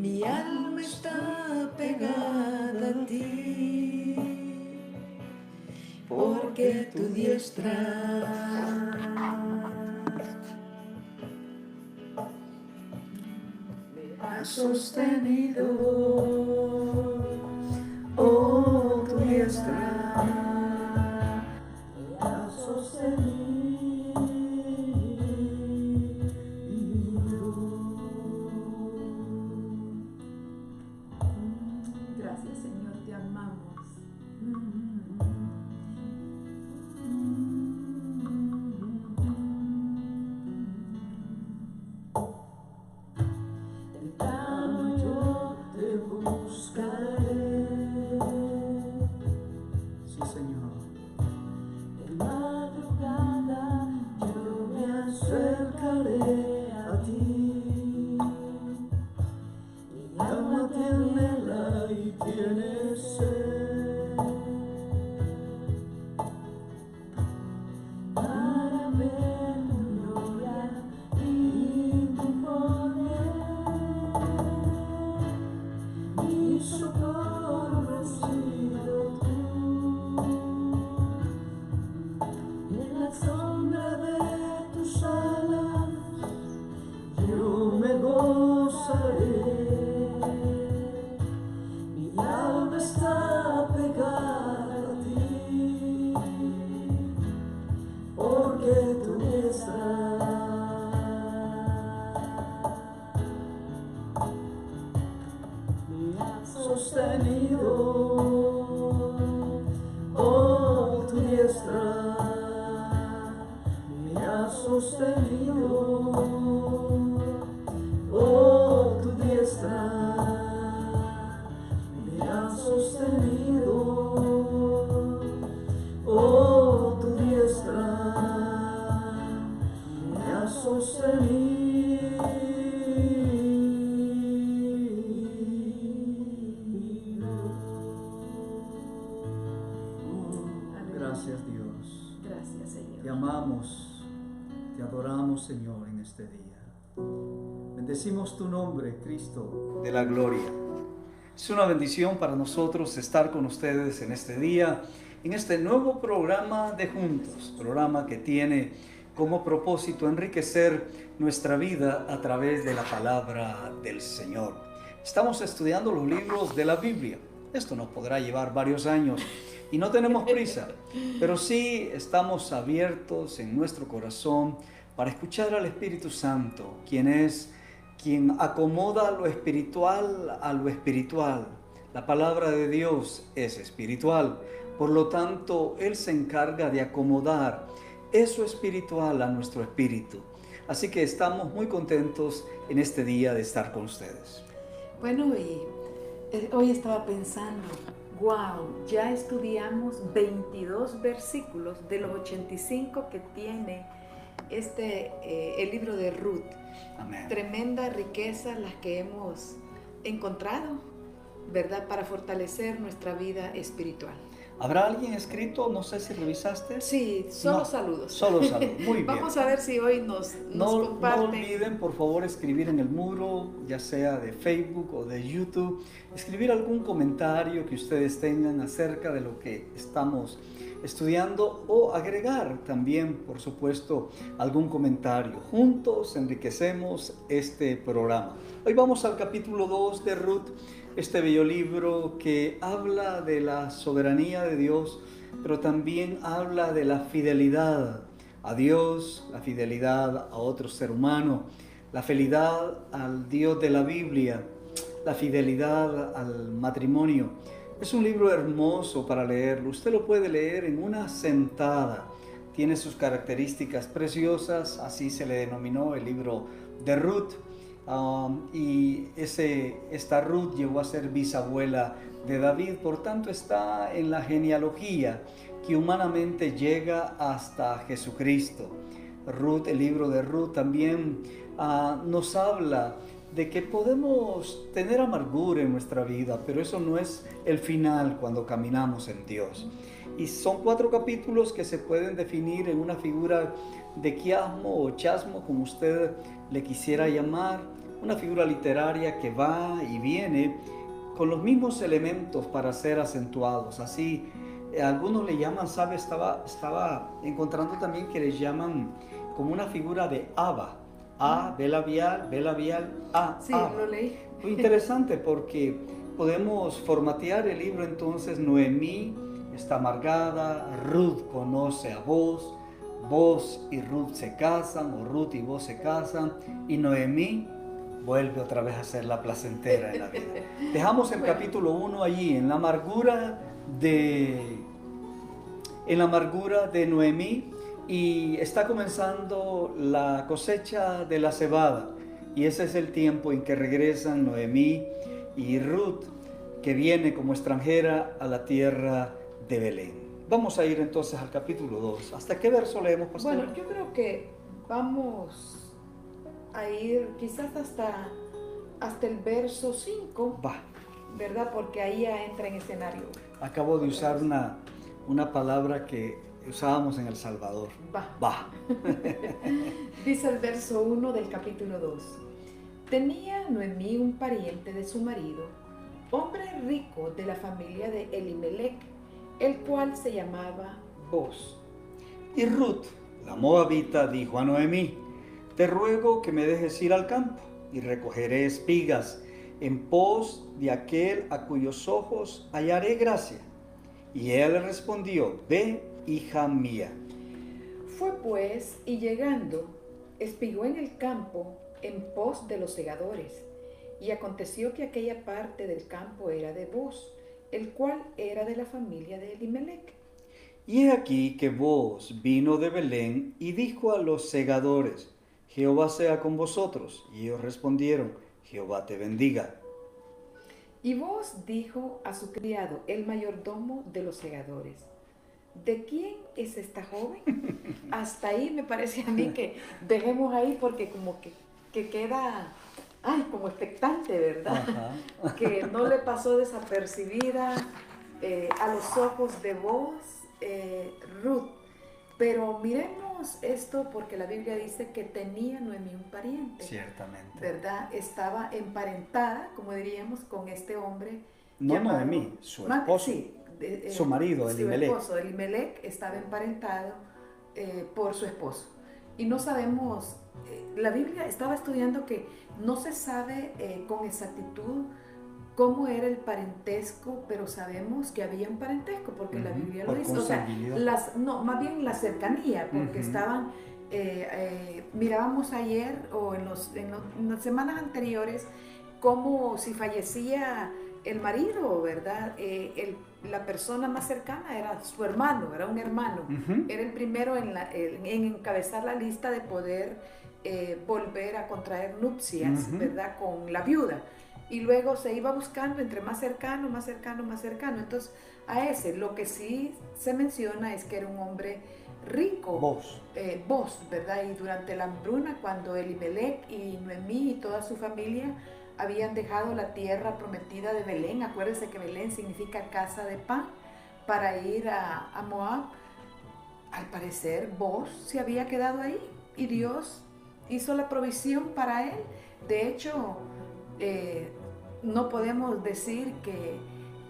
Mi alma está pegada a ti, porque tu diestra me ha sostenido. Oh, tu diestra me ha sostenido. Gracias, Señor, te amamos. Temprano yo te buscaré. Sí, Señor. De madrugada yo me acercaré a ti. Mi alma te anhela y tiene sed para ver tu gloria y tu poder. Mi socorro has sido tú. En la sombra de tus alas yo me gozaré. Mi alma está pegada a ti, porque tu diestra me ha sostenido. Oh, tu diestra me ha sostenido. Oh, tu diestra me ha sostenido. Oh, tu diestra me ha sostenido. Gracias, Dios. Gracias, Señor. Te amamos, te adoramos, Señor, en este día. Bendecimos tu nombre, Cristo de la gloria. Es una bendición para nosotros estar con ustedes en este día, en este nuevo programa de Juntos, programa que tiene como propósito enriquecer nuestra vida a través de la palabra del Señor. Estamos estudiando los libros de la Biblia. Esto nos podrá llevar varios años y no tenemos prisa, pero sí estamos abiertos en nuestro corazón para escuchar al Espíritu Santo, quien acomoda lo espiritual a lo espiritual. La palabra de Dios es espiritual, por lo tanto, Él se encarga de acomodar eso espiritual a nuestro espíritu. Así que estamos muy contentos en este día de estar con ustedes. Bueno, y hoy estaba pensando, wow, ya estudiamos 22 versículos de los 85 que tiene el libro de Ruth. Amén. Tremenda riqueza las que hemos encontrado, ¿verdad? Para fortalecer nuestra vida espiritual. ¿Habrá alguien escrito? No sé si revisaste. Sí, solo No, saludos. Solo saludos, muy bien. Vamos a ver si hoy nos comparten. No olviden, por favor, escribir en el muro, ya sea de Facebook o de YouTube, escribir algún comentario que ustedes tengan acerca de lo que estamos estudiando o agregar también, por supuesto, algún comentario. Juntos enriquecemos este programa. Hoy vamos al capítulo 2 de Ruth, este bello libro que habla de la soberanía de Dios, pero también habla de la fidelidad a Dios, la fidelidad a otro ser humano, la fidelidad al Dios de la Biblia, la fidelidad al matrimonio. Es un libro hermoso para leerlo. Usted lo puede leer en una sentada. Tiene sus características preciosas, así se le denominó el libro de Ruth. Y esta Ruth llegó a ser bisabuela de David, por tanto está en la genealogía que humanamente llega hasta Jesucristo. Ruth, el libro de Ruth también nos habla de que podemos tener amargura en nuestra vida, pero eso no es el final cuando caminamos en Dios. Y son 4 capítulos que se pueden definir en una figura de quiasmo o chasmo, como usted le quisiera llamar, una figura literaria que va y viene con los mismos elementos para ser acentuados. Así, algunos le llaman, ¿sabe? Estaba encontrando también que le llaman como una figura de Abba. A, B labial, A. Sí, Abba. lo leí. Muy interesante porque podemos formatear el libro entonces. Noemí está amargada, Ruth conoce a Boaz, Boaz y Ruth se casan, o Ruth y Boaz se casan, y Noemí vuelve otra vez a ser la placentera en la vida. Dejamos el capítulo 1 allí, en la amargura de Noemí, y está comenzando la cosecha de la cebada, y ese es el tiempo en que regresan Noemí y Ruth, que viene como extranjera a la tierra de Belén. Vamos a ir entonces al capítulo 2. ¿Hasta qué verso leemos, pastor? Bueno, yo creo que vamos a ir quizás hasta el verso 5, Va. ¿verdad? Porque ahí ya entra en escenario. Acabo de usar una palabra que usábamos en El Salvador. Va. Dice el verso 1 del capítulo 2. Tenía Noemí un pariente de su marido, hombre rico de la familia de Elimelec, el cual se llamaba Boaz. Y Ruth, la moabita, dijo a Noemí: te ruego que me dejes ir al campo y recogeré espigas en pos de aquel a cuyos ojos hallaré gracia. Y él le respondió: ve, hija mía. Fue pues, y llegando, espigó en el campo en pos de los segadores. Y aconteció que aquella parte del campo era de Boaz, el cual era de la familia de Elimelec. Y he aquí que Boaz vino de Belén y dijo a los segadores: Jehová sea con vosotros. Y ellos respondieron: Jehová te bendiga. Y Boaz dijo a su criado, el mayordomo de los segadores: ¿de quién es esta joven? Hasta ahí me parece a mí que dejemos ahí, porque como que queda, como expectante, ¿verdad? Ajá. Que no le pasó desapercibida a los ojos de Boaz, Ruth. Pero miremos esto, porque la Biblia dice que tenía Noemí un pariente. Ciertamente. ¿Verdad? Estaba emparentada, como diríamos, con este hombre. No llamado, Noemí, su esposo. Sí, su marido, Elimelec. Su esposo, Elimelec, estaba emparentado por su esposo. Y no sabemos, la Biblia estaba estudiando que no se sabe con exactitud cómo era el parentesco, pero sabemos que había un parentesco, porque la Biblia lo dice. O sea, más bien la cercanía, porque estaban, mirábamos ayer o en las semanas anteriores, como si fallecía el marido, ¿verdad? La persona más cercana era su hermano, era un hermano. Era el primero en encabezar la lista de poder volver a contraer nupcias, ¿verdad? Con la viuda. Y luego se iba buscando entre más cercano, más cercano, más cercano. Entonces, a ese, lo que sí se menciona es que era un hombre rico. Boaz, ¿verdad? Y durante la hambruna, cuando Elimelec y Noemí y toda su familia habían dejado la tierra prometida de Belén, acuérdense que Belén significa casa de pan, para ir a Moab, al parecer Boaz se había quedado ahí y Dios hizo la provisión para él. De hecho, no podemos decir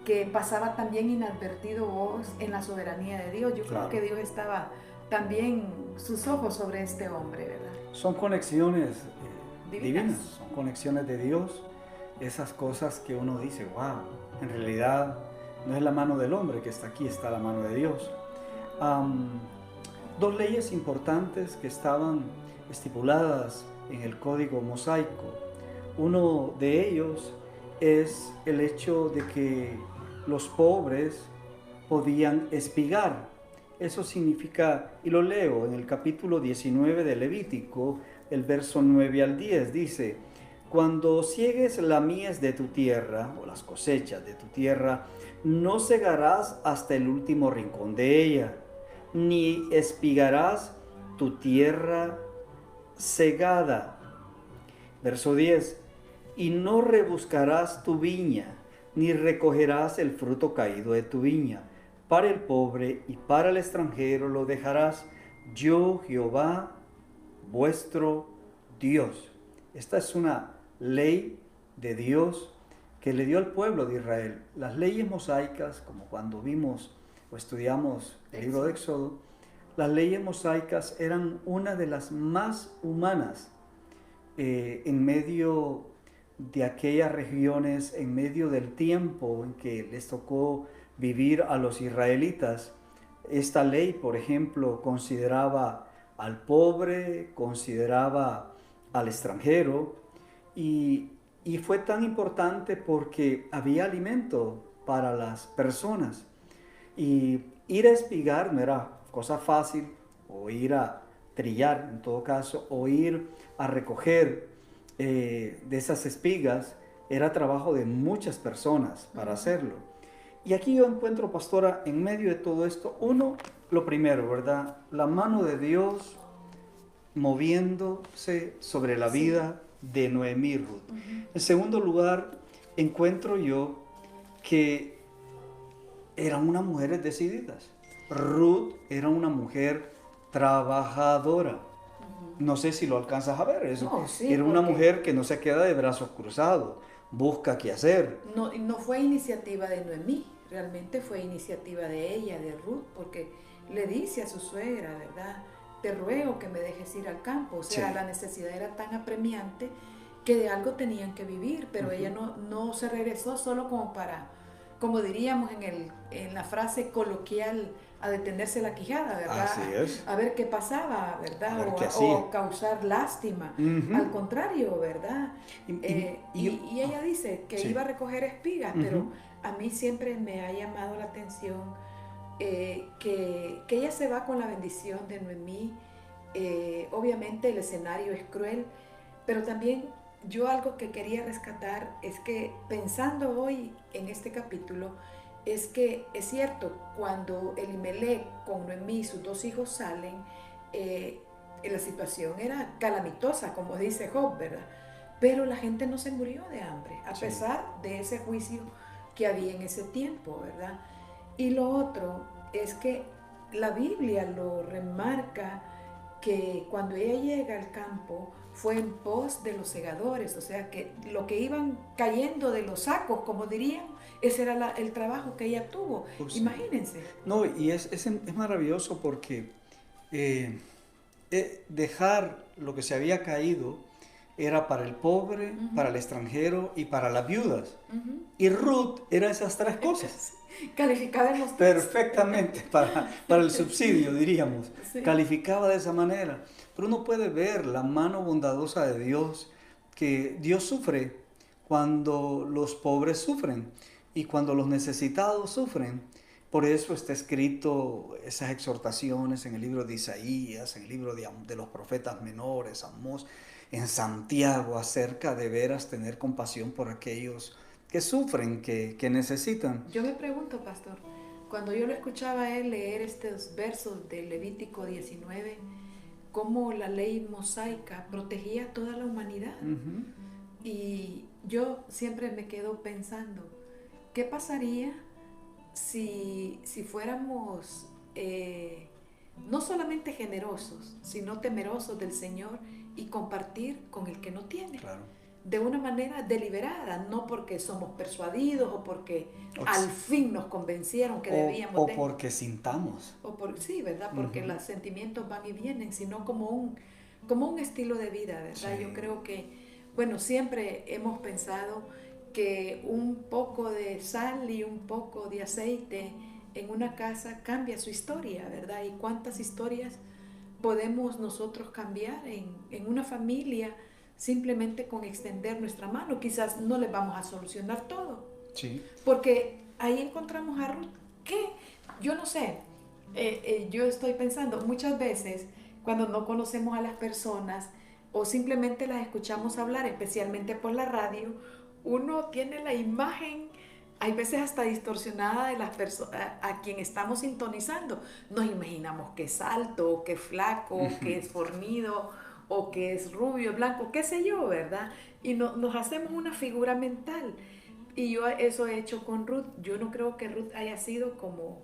que pasaba también inadvertido Boaz en la soberanía de Dios. Yo creo que Dios estaba también sus ojos sobre este hombre, ¿verdad? Son conexiones divinas, son conexiones de Dios, esas cosas que uno dice: wow, en realidad no es la mano del hombre que está aquí, está la mano de Dios. Dos leyes importantes que estaban estipuladas en el código mosaico. Uno de ellos es el hecho de que los pobres podían espigar. Eso significa, y lo leo en el capítulo 19 de Levítico, el verso 9 al 10, dice: cuando ciegues la mies de tu tierra, o las cosechas de tu tierra, no segarás hasta el último rincón de ella, ni espigarás tu tierra segada. Verso 10: y no rebuscarás tu viña, ni recogerás el fruto caído de tu viña. Para el pobre y para el extranjero lo dejarás. Yo, Jehová, vuestro Dios. Esta es una ley de Dios que le dio al pueblo de Israel. Las leyes mosaicas, como cuando vimos o estudiamos el libro de Éxodo, las leyes mosaicas eran una de las más humanas en medio de aquellas regiones, en medio del tiempo en que les tocó vivir a los israelitas. Esta ley, por ejemplo, consideraba al pobre, consideraba al extranjero, y fue tan importante porque había alimento para las personas. Y ir a espigar no era cosa fácil, o ir a trillar en todo caso, o ir a recoger de esas espigas, era trabajo de muchas personas para hacerlo. Y aquí yo encuentro, pastora, en medio de todo esto, lo primero, ¿verdad? La mano de Dios moviéndose sobre la vida de Noemí y Ruth. En segundo lugar, encuentro yo que eran unas mujeres decididas. Ruth era una mujer trabajadora. No sé si lo alcanzas a ver eso. No, sí, era una porque mujer que no se queda de brazos cruzados, busca qué hacer. no fue iniciativa de Noemí, realmente fue iniciativa de ella, de Ruth, porque le dice a su suegra, ¿verdad? Te ruego que me dejes ir al campo. O sea, Sí. la necesidad era tan apremiante que de algo tenían que vivir, pero ella no se regresó solo como para, como diríamos en la frase coloquial, a detenerse la quijada, ¿verdad? Así es. A ver qué pasaba, A ¿verdad? ver qué hacía. O causar lástima. Al contrario, ¿verdad? Y ella dice que Sí. iba a recoger espigas, pero a mí siempre me ha llamado la atención que ella se va con la bendición de Noemí. Obviamente el escenario es cruel, pero también yo algo que quería rescatar es que pensando hoy en este capítulo, es que es cierto, cuando Elimelech con Noemí y sus dos hijos salen, la situación era calamitosa, como dice Job, ¿verdad? Pero la gente no se murió de hambre, a Sí. pesar de ese juicio que había en ese tiempo, ¿verdad? Y lo otro es que la Biblia lo remarca, que cuando ella llega al campo fue en pos de los segadores, o sea que lo que iban cayendo de los sacos, como dirían, ese era el trabajo que ella tuvo. Pues sí. Imagínense. No, y es maravilloso porque dejar lo que se había caído era para el pobre, para el extranjero y para las viudas. Y Ruth era esas tres cosas. Calificada en los tres. Perfectamente para el subsidio, diríamos. Sí. Calificaba de esa manera. Pero uno puede ver la mano bondadosa de Dios, que Dios sufre cuando los pobres sufren y cuando los necesitados sufren. Por eso está escrito esas exhortaciones en el libro de Isaías, en el libro de los profetas menores, Amós, en Santiago, acerca de veras tener compasión por aquellos que sufren, que necesitan. Yo me pregunto, pastor, cuando yo lo escuchaba a él leer estos versos de Levítico 19, cómo la ley mosaica protegía a toda la humanidad. Y yo siempre me quedo pensando, ¿qué pasaría si fuéramos no solamente generosos, sino temerosos del Señor y compartir con el que no tiene? Claro. De una manera deliberada, no porque somos persuadidos o porque al fin nos convencieron que debíamos o porque sintamos. Sí, ¿verdad? Porque los sentimientos van y vienen, sino como un estilo de vida, ¿verdad? Sí. Yo creo que, bueno, siempre hemos pensado que un poco de sal y un poco de aceite en una casa cambia su historia, ¿verdad? Y cuántas historias podemos nosotros cambiar en una familia simplemente con extender nuestra mano. Quizás no les vamos a solucionar todo. Sí. Porque ahí encontramos a Ruth, que yo no sé, yo estoy pensando, muchas veces cuando no conocemos a las personas o simplemente las escuchamos hablar, especialmente por la radio, uno tiene la imagen, hay veces hasta distorsionada de las personas a quien estamos sintonizando. Nos imaginamos que es alto, que es flaco, que es fornido, o que es rubio, blanco, qué sé yo, ¿verdad? Y nos hacemos una figura mental. Y yo eso he hecho con Ruth. Yo no creo que Ruth haya sido como,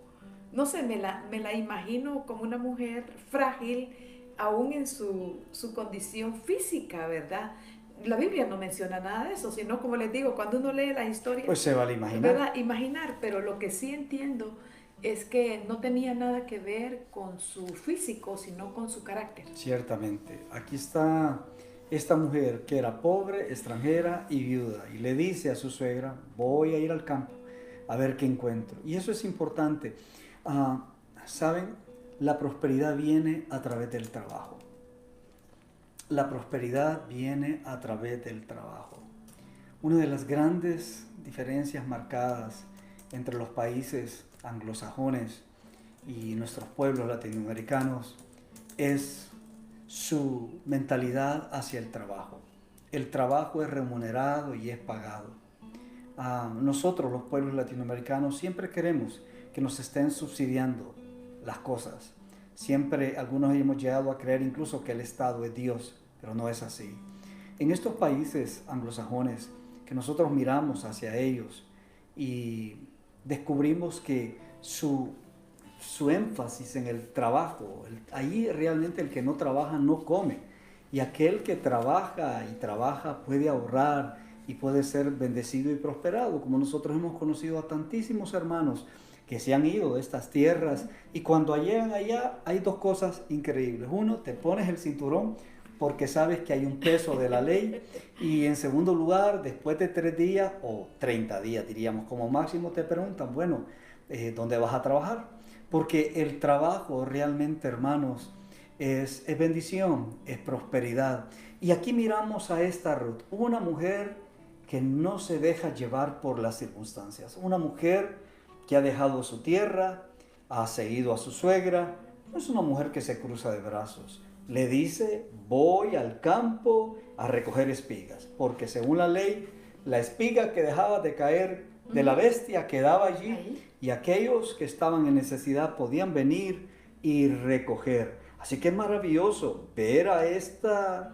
no sé, me la imagino como una mujer frágil, aún en su condición física, ¿verdad? la Biblia no menciona nada de eso, sino como les digo, cuando uno lee la historia, Pues se vale imaginar. ¿verdad? Imaginar, pero lo que sí entiendo es que no tenía nada que ver con su físico, sino con su carácter. Ciertamente. Aquí está esta mujer que era pobre, extranjera y viuda, y le dice a su suegra, voy a ir al campo a ver qué encuentro. Y eso es importante. ¿Saben? La prosperidad viene a través del trabajo. La prosperidad viene a través del trabajo. Una de las grandes diferencias marcadas entre los países anglosajones y nuestros pueblos latinoamericanos es su mentalidad hacia el trabajo. El trabajo es remunerado y es pagado. Nosotros, los pueblos latinoamericanos, siempre queremos que nos estén subsidiando las cosas. Siempre algunos hemos llegado a creer incluso que el Estado es Dios, pero no es así. En estos países anglosajones que nosotros miramos hacia ellos y descubrimos que su énfasis en el trabajo, ahí realmente el que no trabaja no come, y aquel que trabaja y trabaja puede ahorrar y puede ser bendecido y prosperado, como nosotros hemos conocido a tantísimos hermanos que se han ido de estas tierras, y cuando llegan allá hay dos cosas increíbles. Uno, te pones el cinturón porque sabes que hay un peso de la ley, y en segundo lugar, después de 3 días o 30 días diríamos como máximo, te preguntan, bueno, ¿dónde vas a trabajar? Porque el trabajo realmente, hermanos, es bendición, es prosperidad. Y aquí miramos a esta Ruth, una mujer que no se deja llevar por las circunstancias, una mujer que ha dejado su tierra, ha seguido a su suegra. No es una mujer que se cruza de brazos. Le dice, voy al campo a recoger espigas, porque según la ley, la espiga que dejaba de caer de la bestia quedaba allí, y aquellos que estaban en necesidad podían venir y recoger. Así que es maravilloso ver a esta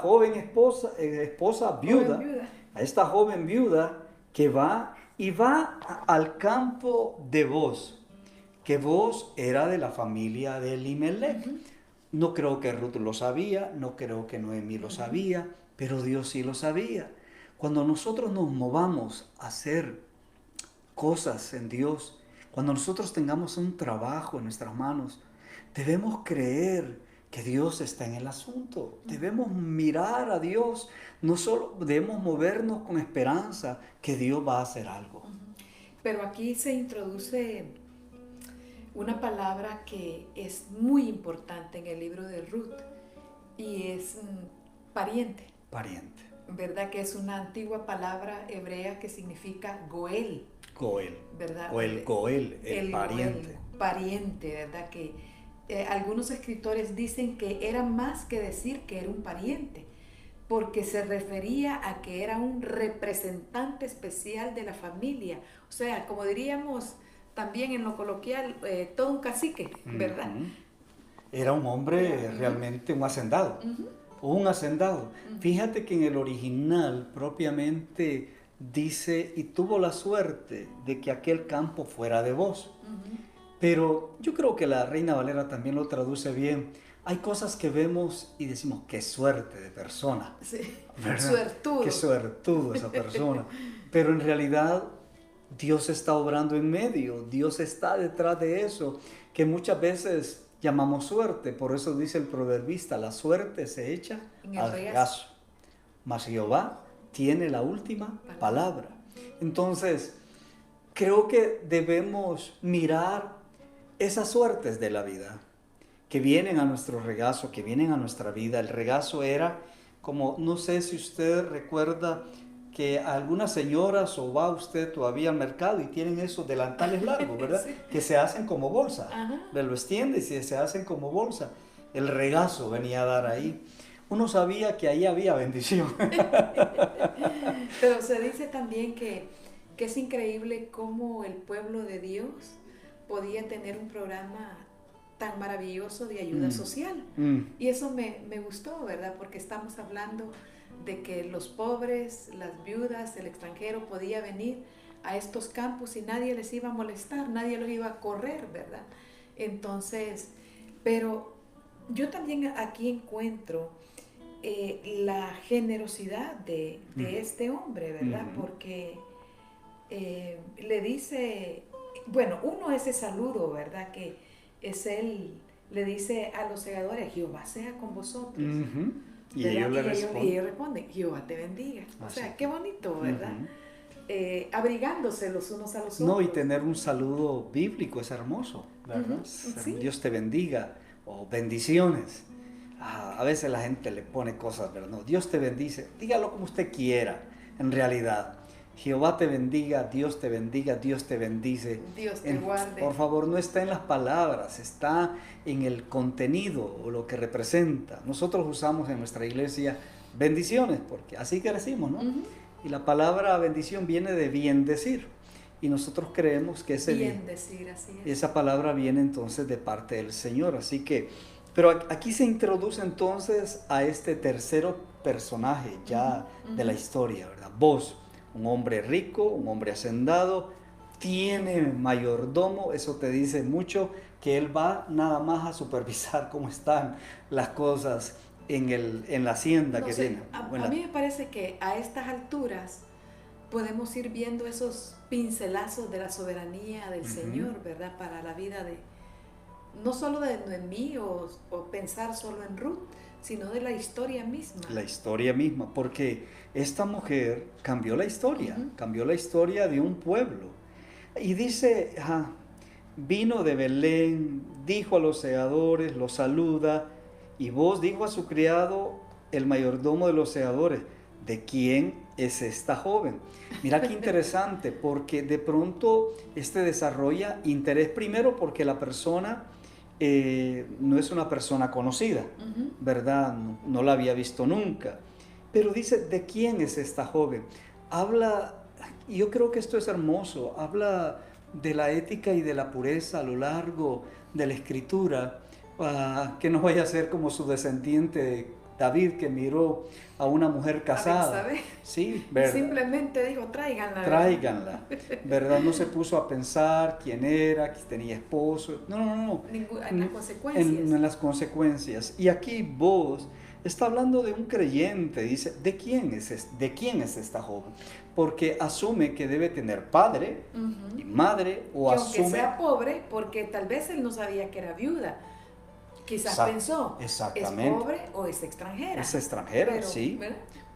joven esposa viuda, a esta joven viuda que va al campo de Boz, que Boz era de la familia de Elimelech. No creo que Ruth lo sabía, no creo que Noemí lo sabía, pero Dios sí lo sabía. Cuando nosotros nos movamos a hacer cosas en Dios, cuando nosotros tengamos un trabajo en nuestras manos, debemos creer que Dios está en el asunto. Debemos mirar a Dios. No solo debemos movernos con esperanza que Dios va a hacer algo. Pero aquí se introduce una palabra que es muy importante en el libro de Ruth, y es pariente. Pariente. ¿Verdad? Que es una antigua palabra hebrea que significa Goel. Goel. ¿Verdad? O el Goel, el pariente. Goel, pariente, ¿verdad? Que algunos escritores dicen que era más que decir que era un pariente, porque se refería a que era un representante especial de la familia. O sea, como diríamos también en lo coloquial, todo un cacique, ¿verdad? Era un hombre realmente un hacendado. Un hacendado. Fíjate que en el original propiamente dice, y tuvo la suerte de que aquel campo fuera de Boz. Pero yo creo que la Reina Valera también lo traduce bien. Hay cosas que vemos y decimos, qué suerte de persona. Sí, ¿verdad? suertudo. Qué suertudo esa persona. Pero en realidad Dios está obrando en medio. Dios está detrás de eso, que muchas veces llamamos suerte. Por eso dice el proverbista, la suerte se echa al regazo, mas Jehová tiene la última palabra. Entonces, creo que debemos mirar esas suertes de la vida que vienen a nuestro regazo, que vienen a nuestra vida. El regazo era como, no sé si usted recuerda que algunas señoras, o va usted todavía al mercado y tienen esos delantales largos, ¿verdad? Sí. Que se hacen como bolsa. Le lo extiendes y se hacen como bolsa. El regazo venía a dar ahí. Uno sabía que ahí había bendición. Pero se dice también que es increíble cómo el pueblo de Dios podía tener un programa tan maravilloso de ayuda social. Y eso me gustó, ¿verdad? Porque estamos hablando de que los pobres, las viudas, el extranjero podía venir a estos campos y nadie les iba a molestar, nadie los iba a correr, ¿verdad? Entonces, pero yo también aquí encuentro la generosidad de este hombre, ¿verdad? Ujú. Porque le dice, bueno, uno ese saludo, ¿verdad? Que es él, le dice a los segadores, Jehová sea con vosotros. Ujú. Y ¿Verdad? ellos le Y responden. ellos responden, Jehová te bendiga. O Así. sea, qué bonito, ¿verdad? Ujú. Abrigándose los unos a los otros. No, y tener un saludo bíblico es hermoso, ¿verdad? Ujú, sí. Dios te bendiga o bendiciones. A veces la gente le pone cosas, ¿verdad? No, Dios te bendice, dígalo como usted quiera, en realidad. Jehová te bendiga, Dios te bendiga, Dios te bendice. Dios te guarde. Por favor, no está en las palabras, está en el contenido o lo que representa. Nosotros usamos en nuestra iglesia bendiciones, porque así crecimos, ¿no? Ujú. Y la palabra bendición viene de bien decir. Y nosotros creemos que Bien decir, así es. esa palabra viene entonces de parte del Señor. Así que, pero aquí se introduce entonces a este tercero personaje ya Ujú, de la ujú. historia, ¿verdad? Vos, un hombre rico, un hombre hacendado, tiene mayordomo, eso te dice mucho, que él va nada más a supervisar cómo están las cosas en la hacienda No que sé, tiene. a mí me parece que a estas alturas podemos ir viendo esos pincelazos de la soberanía del Ujú. Señor, ¿verdad? Para la vida de, no solo de Noemí o pensar solo en Ruth, sino de la historia misma. La historia misma, porque esta mujer cambió la historia, Ujú. cambió la historia de un pueblo. Y dice, vino de Belén, dijo a los segadores, los saluda, y vos dijo a su criado, el mayordomo de los segadores, ¿de quién es esta joven? Mira qué interesante, porque de pronto desarrolla interés primero porque la persona no es una persona conocida, Ujú. ¿verdad? No la había visto nunca. Pero dice, ¿de quién es esta joven? Habla, y yo creo que esto es hermoso, habla de la ética y de la pureza a lo largo de la escritura, que no vaya a ser como su descendiente David, que miró a una mujer casada. ¿Sabe? Sí, Y ¿verdad? simplemente dijo, tráiganla. ¿verdad? Tráiganla, ¿verdad? No se puso a pensar quién era, que tenía esposo. No. En las consecuencias. En las consecuencias. Y aquí vos está hablando de un creyente, dice, ¿de quién es esta joven? Porque asume que debe tener padre Ujú. y madre, o Que aunque asume... sea pobre, porque tal vez él no sabía que era viuda, quizás pensó, Exactamente. ¿es pobre o es extranjera? Es extranjera, Pero, sí. ¿verdad?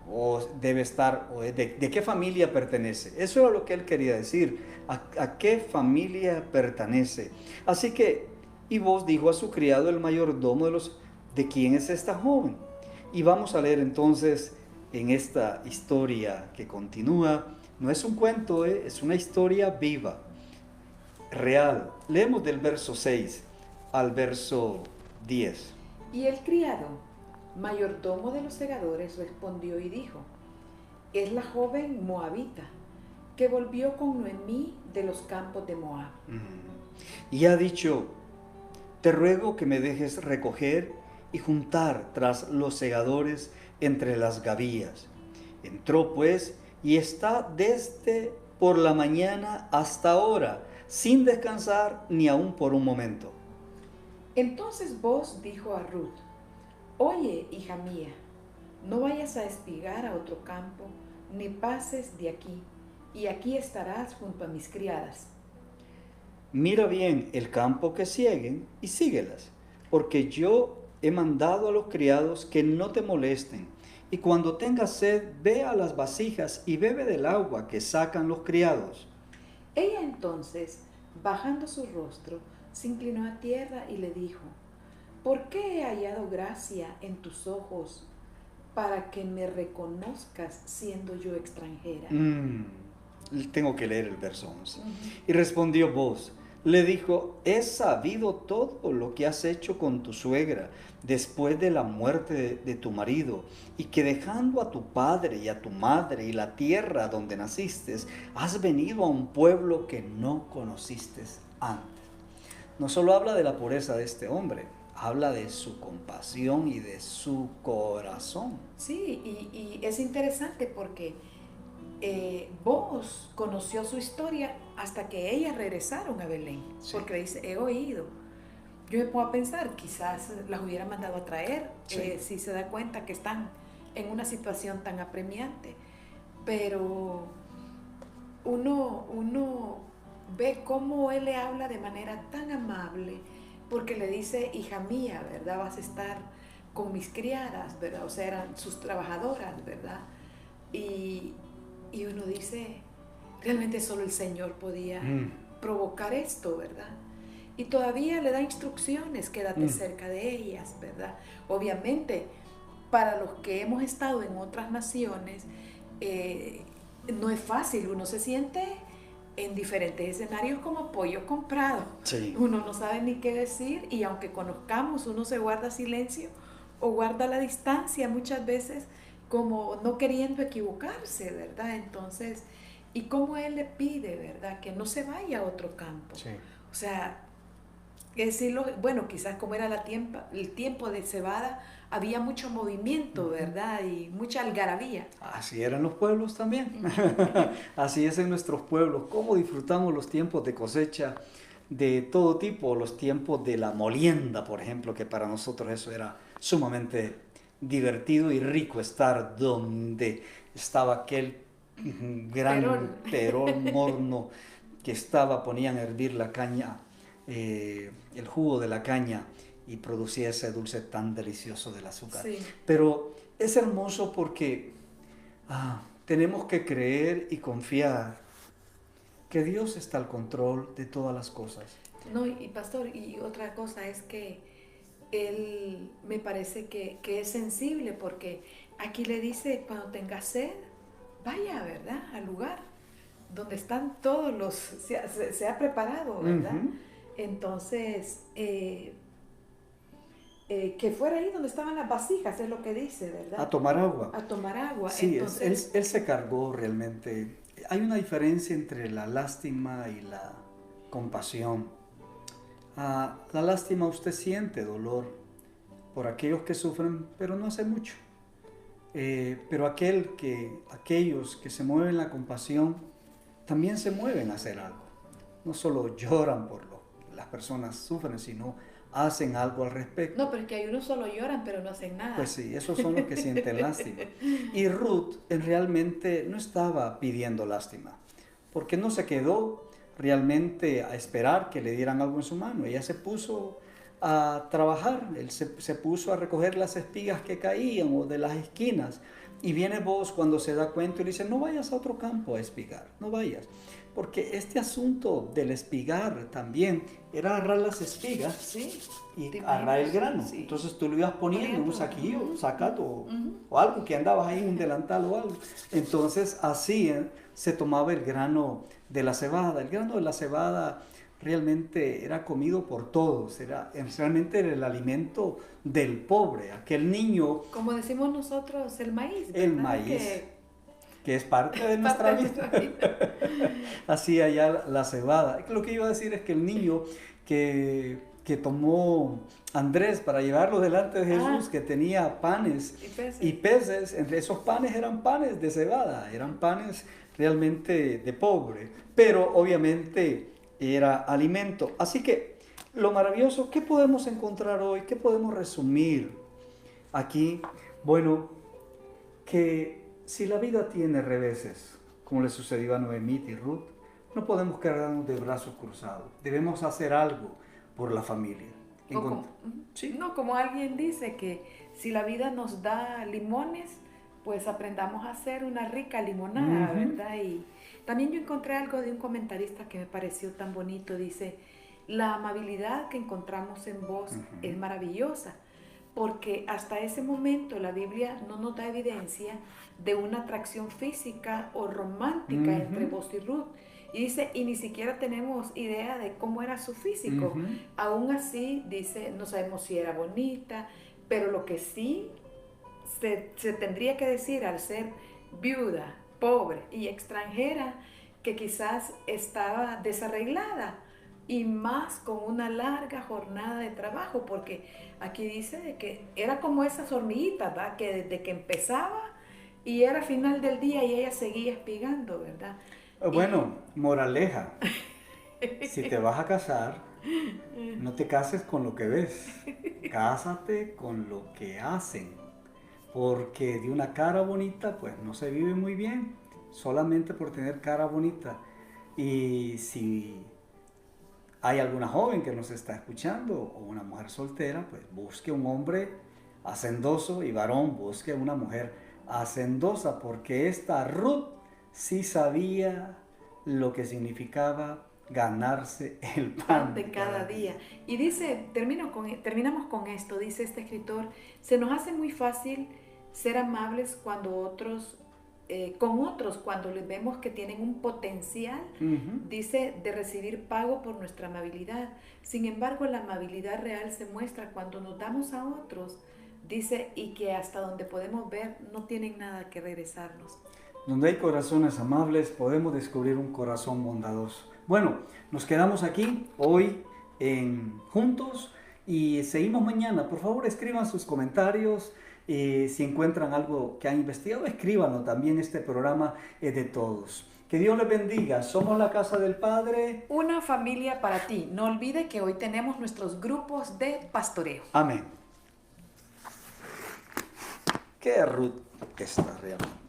O debe estar, o de qué familia pertenece. Eso era lo que él quería decir, a qué familia pertenece. Así que, y vos dijo a su criado el mayordomo ¿de quién es esta joven? Y vamos a leer entonces en esta historia que continúa, no es un cuento, es una historia viva, real. Leemos del verso 6 al verso 10. Y el criado, mayordomo de los segadores, respondió y dijo, es la joven moabita, que volvió con Noemí de los campos de Moab. Y ha dicho, te ruego que me dejes recoger y juntar tras los segadores entre las gavillas. Entró pues y está desde por la mañana hasta ahora, sin descansar ni aun por un momento. Entonces Boaz dijo a Ruth, oye, hija mía, no vayas a espigar a otro campo, ni pases de aquí, y aquí estarás junto a mis criadas. Mira bien el campo que sieguen y síguelas, porque yo he mandado a los criados que no te molesten, y cuando tengas sed, ve a las vasijas y bebe del agua que sacan los criados. Ella entonces, bajando su rostro, se inclinó a tierra y le dijo, ¿por qué he hallado gracia en tus ojos para que me reconozcas siendo yo extranjera? Tengo que leer el verso 11. Ujú. Y respondió Boaz, le dijo, he sabido todo lo que has hecho con tu suegra después de la muerte de tu marido, y que dejando a tu padre y a tu madre y la tierra donde naciste, has venido a un pueblo que no conociste antes. No solo habla de la pureza de este hombre, habla de su compasión y de su corazón. Sí, y es interesante porque Boaz conoció su historia hasta que ellas regresaron a Belén, Sí. porque dice, he oído. yo me pongo a pensar, quizás las hubiera mandado a traer, Sí. si se da cuenta que están en una situación tan apremiante. Pero uno ve cómo él le habla de manera tan amable, porque le dice, hija mía, ¿verdad? Vas a estar con mis criadas, ¿verdad? O sea, eran sus trabajadoras, ¿verdad? Y, y uno dice, realmente solo el Señor podía provocar esto, ¿verdad? Y todavía le da instrucciones, quédate cerca de ellas, ¿verdad? Obviamente, para los que hemos estado en otras naciones, no es fácil, uno se siente en diferentes escenarios como pollo comprado. Sí. Uno no sabe ni qué decir y aunque conozcamos, uno se guarda silencio o guarda la distancia muchas veces como no queriendo equivocarse, ¿verdad? Entonces, y cómo él le pide, ¿verdad? Que no se vaya a otro campo. Sí. O sea, decirlo, bueno, quizás como era el tiempo de cebada, había mucho movimiento, ¿verdad? Y mucha algarabía. Así eran los pueblos también. Así es en nuestros pueblos. Cómo disfrutamos los tiempos de cosecha de todo tipo, los tiempos de la molienda, por ejemplo, que para nosotros eso era sumamente divertido y rico, estar donde estaba aquel gran perón morno que ponían a hervir la caña, el jugo de la caña, y producía ese dulce tan delicioso del azúcar. Sí. Pero es hermoso porque tenemos que creer y confiar que Dios está al control de todas las cosas. No, y pastor, y otra cosa es que él me parece que es sensible, porque aquí le dice, cuando tengas sed, vaya, ¿verdad?, al lugar donde están todos los, se ha preparado, ¿verdad? Entonces, que fuera ahí donde estaban las vasijas, es lo que dice, ¿verdad? A tomar agua. A tomar agua. Sí, entonces, él se cargó realmente. Hay una diferencia entre la lástima y la compasión. La lástima, usted siente dolor por aquellos que sufren, pero no hace mucho. Pero aquellos que se mueven en la compasión, también se mueven a hacer algo. No solo lloran por lo que las personas sufren, sino hacen algo al respecto. no, pero es que hay unos solo lloran, pero no hacen nada. Pues sí, esos son los que sienten lástima. Y Ruth realmente no estaba pidiendo lástima, porque no se quedó realmente a esperar que le dieran algo en su mano. Ella se puso a trabajar, él se puso a recoger las espigas que caían o de las esquinas. Y viene vos cuando se da cuenta y le dice, no vayas a otro campo a espigar, no vayas. Porque este asunto del espigar también era agarrar las espigas, Sí. y agarrar el grano. Sí. Entonces tú lo ibas poniendo en un saquillo, Ujú. sacato Ujú. o algo que andabas ahí, un delantal o algo. Entonces así se tomaba el grano de la cebada. El grano de la cebada realmente era comido por todos, realmente era el alimento del pobre, aquel niño, Como decimos nosotros, el maíz, ¿verdad? el maíz, que es parte de nuestra parte de vida. nuestra vida. Así allá la cebada. Lo que iba a decir es que el niño que tomó Andrés para llevarlo delante de Jesús, que tenía panes y peces, entre esos panes eran panes de cebada, eran panes realmente de pobre, pero obviamente era alimento. Así que lo maravilloso, ¿qué podemos encontrar hoy? ¿Qué podemos resumir aquí? Bueno, que si la vida tiene reveses, como le sucedió a Noemí y Ruth, no podemos quedarnos de brazos cruzados. Debemos hacer algo por la familia. ¿Sí? No, como alguien dice que si la vida nos da limones, pues aprendamos a hacer una rica limonada, ¿verdad? Y también yo encontré algo de un comentarista que me pareció tan bonito. Dice, la amabilidad que encontramos en vos es maravillosa, porque hasta ese momento la Biblia no nos da evidencia de una atracción física o romántica entre vos y Ruth. Y dice, y ni siquiera tenemos idea de cómo era su físico. Aún así, dice, no sabemos si era bonita, pero lo que sí se tendría que decir al ser viuda, pobre y extranjera, que quizás estaba desarreglada y más con una larga jornada de trabajo, porque aquí dice de que era como esas hormiguitas, ¿verdad? Que desde que empezaba y era final del día y ella seguía espigando, ¿verdad? Bueno, moraleja, si te vas a casar, No te cases con lo que ves, cásate con lo que hacen, porque de una cara bonita pues no se vive muy bien, solamente por tener cara bonita. Y si hay alguna joven que nos está escuchando o una mujer soltera, pues busque un hombre hacendoso, y varón busque una mujer hacendosa, porque esta Ruth sí sabía lo que significaba ganarse el pan De cada día. Y dice, terminamos con esto, dice este escritor, se nos hace muy fácil ser amables con otros cuando les vemos que tienen un potencial, dice, de recibir pago por nuestra amabilidad. Sin embargo, la amabilidad real se muestra cuando nos damos a otros, dice, y que hasta donde podemos ver no tienen nada que regresarnos. Donde hay corazones amables podemos descubrir un corazón bondadoso. Bueno, nos quedamos aquí hoy juntos y seguimos mañana. Por favor, escriban sus comentarios. Si encuentran algo que han investigado, escríbanlo. También este programa es de todos. Que Dios les bendiga. Somos la Casa del Padre. Una familia para ti. No olvide que hoy tenemos nuestros grupos de pastoreo. Amén. Qué Ruth está realmente.